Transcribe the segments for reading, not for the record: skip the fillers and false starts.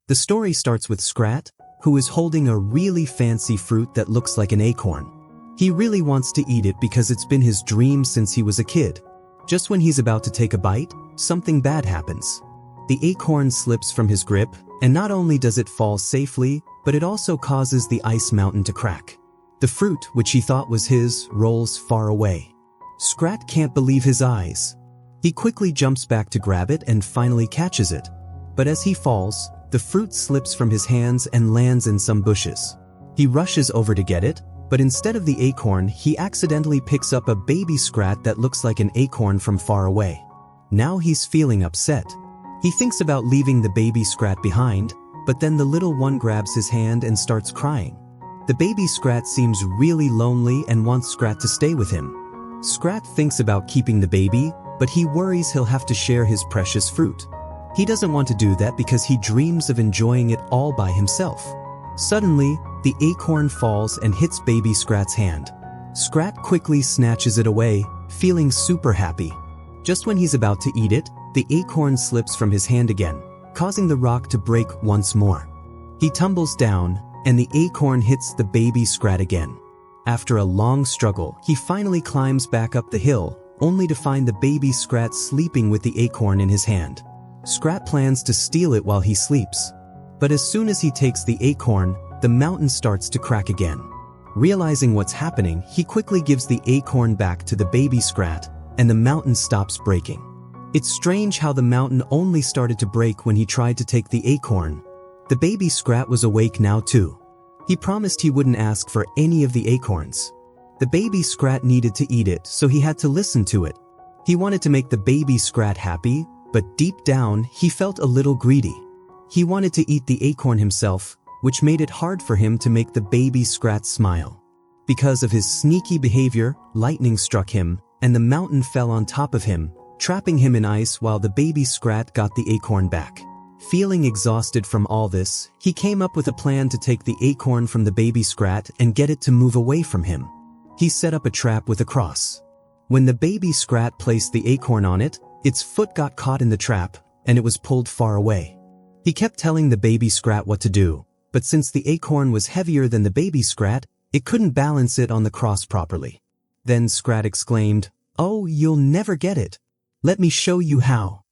The story starts with Scrat, who is holding a really fancy fruit that looks like an acorn. He really wants to eat it because it's been his dream since he was a kid. Just when he's about to take a bite, something bad happens. The acorn slips from his grip, and not only does it fall safely, but it also causes the ice mountain to crack. The fruit, which he thought was his, rolls far away. Scrat can't believe his eyes. He quickly jumps back to grab it and finally catches it. But as he falls, the fruit slips from his hands and lands in some bushes. He rushes over to get it, but instead of the acorn, he accidentally picks up a baby Scrat that looks like an acorn from far away. Now he's feeling upset. He thinks about leaving the baby Scrat behind, but then the little one grabs his hand and starts crying. The baby Scrat seems really lonely and wants Scrat to stay with him. Scrat thinks about keeping the baby, but he worries he'll have to share his precious fruit. He doesn't want to do that because he dreams of enjoying it all by himself. Suddenly, the acorn falls and hits baby Scrat's hand. Scrat quickly snatches it away, feeling super happy. Just when he's about to eat it, the acorn slips from his hand again, causing the rock to break once more. He tumbles down, and the acorn hits the baby Scrat again. After a long struggle, he finally climbs back up the hill, only to find the baby Scrat sleeping with the acorn in his hand. Scrat plans to steal it while he sleeps. But as soon as he takes the acorn, the mountain starts to crack again. Realizing what's happening, he quickly gives the acorn back to the baby Scrat, and the mountain stops breaking. It's strange how the mountain only started to break when he tried to take the acorn. The baby Scrat was awake now too. He promised he wouldn't ask for any of the acorns. The baby Scrat needed to eat it, so he had to listen to it. He wanted to make the baby Scrat happy, but deep down, he felt a little greedy. He wanted to eat the acorn himself, which made it hard for him to make the baby Scrat smile. Because of his sneaky behavior, lightning struck him, and the mountain fell on top of him, trapping him in ice while the baby Scrat got the acorn back. Feeling exhausted from all this, he came up with a plan to take the acorn from the baby Scrat and get it to move away from him. He set up a trap with a cross. When the baby Scrat placed the acorn on it, its foot got caught in the trap, and it was pulled far away. He kept telling the baby Scrat what to do, but since the acorn was heavier than the baby Scrat, it couldn't balance it on the cross properly. Then Scrat exclaimed, "Oh, you'll never get it. Let me show you how."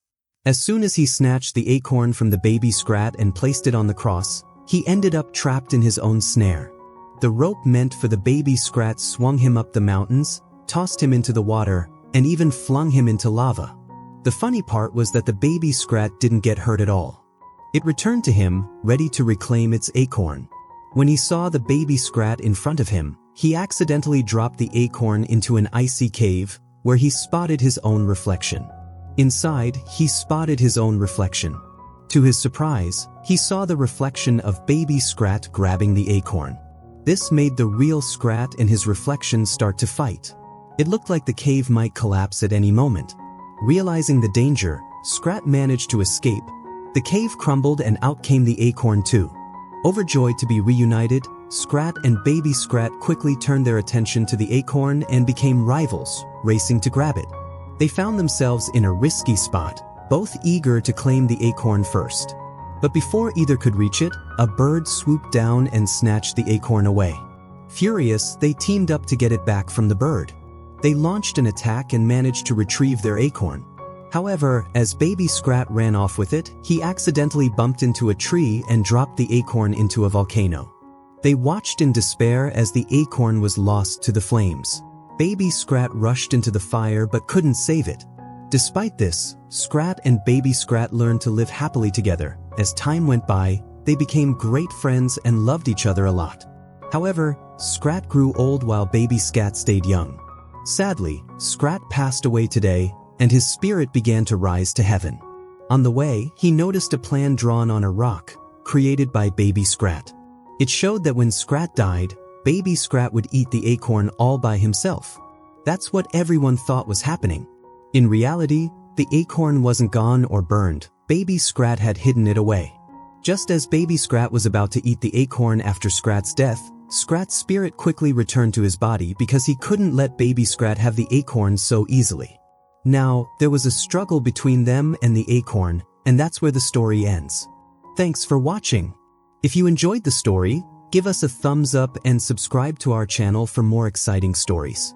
As soon as he snatched the acorn from the baby Scrat and placed it on the cross, he ended up trapped in his own snare. The rope meant for the baby Scrat swung him up the mountains, tossed him into the water, and even flung him into lava. The funny part was that the baby Scrat didn't get hurt at all. It returned to him, ready to reclaim its acorn. When he saw the baby Scrat in front of him, he accidentally dropped the acorn into an icy cave, where he spotted his own reflection. Inside, he spotted his own reflection. To his surprise, he saw the reflection of baby Scrat grabbing the acorn. This made the real Scrat and his reflection start to fight. It looked like the cave might collapse at any moment. Realizing the danger, Scrat managed to escape. The cave crumbled and out came the acorn too. Overjoyed to be reunited, Scrat and baby Scrat quickly turned their attention to the acorn and became rivals, racing to grab it. They found themselves in a risky spot, both eager to claim the acorn first. But before either could reach it, a bird swooped down and snatched the acorn away. Furious, they teamed up to get it back from the bird. They launched an attack and managed to retrieve their acorn. However, as baby Scrat ran off with it, he accidentally bumped into a tree and dropped the acorn into a volcano. They watched in despair as the acorn was lost to the flames. Baby Scrat rushed into the fire but couldn't save it. Despite this, Scrat and baby Scrat learned to live happily together. As time went by, they became great friends and loved each other a lot. However, Scrat grew old while baby Scrat stayed young. Sadly, Scrat passed away today, and his spirit began to rise to heaven. On the way, he noticed a plan drawn on a rock, created by baby Scrat. It showed that when Scrat died, baby Scrat would eat the acorn all by himself. That's what everyone thought was happening. In reality, the acorn wasn't gone or burned. Baby Scrat had hidden it away. Just as baby Scrat was about to eat the acorn after Scrat's death, Scrat's spirit quickly returned to his body because he couldn't let baby Scrat have the acorn so easily. Now, there was a struggle between them and the acorn, and that's where the story ends. Thanks for watching. If you enjoyed the story, give us a thumbs up and subscribe to our channel for more exciting stories.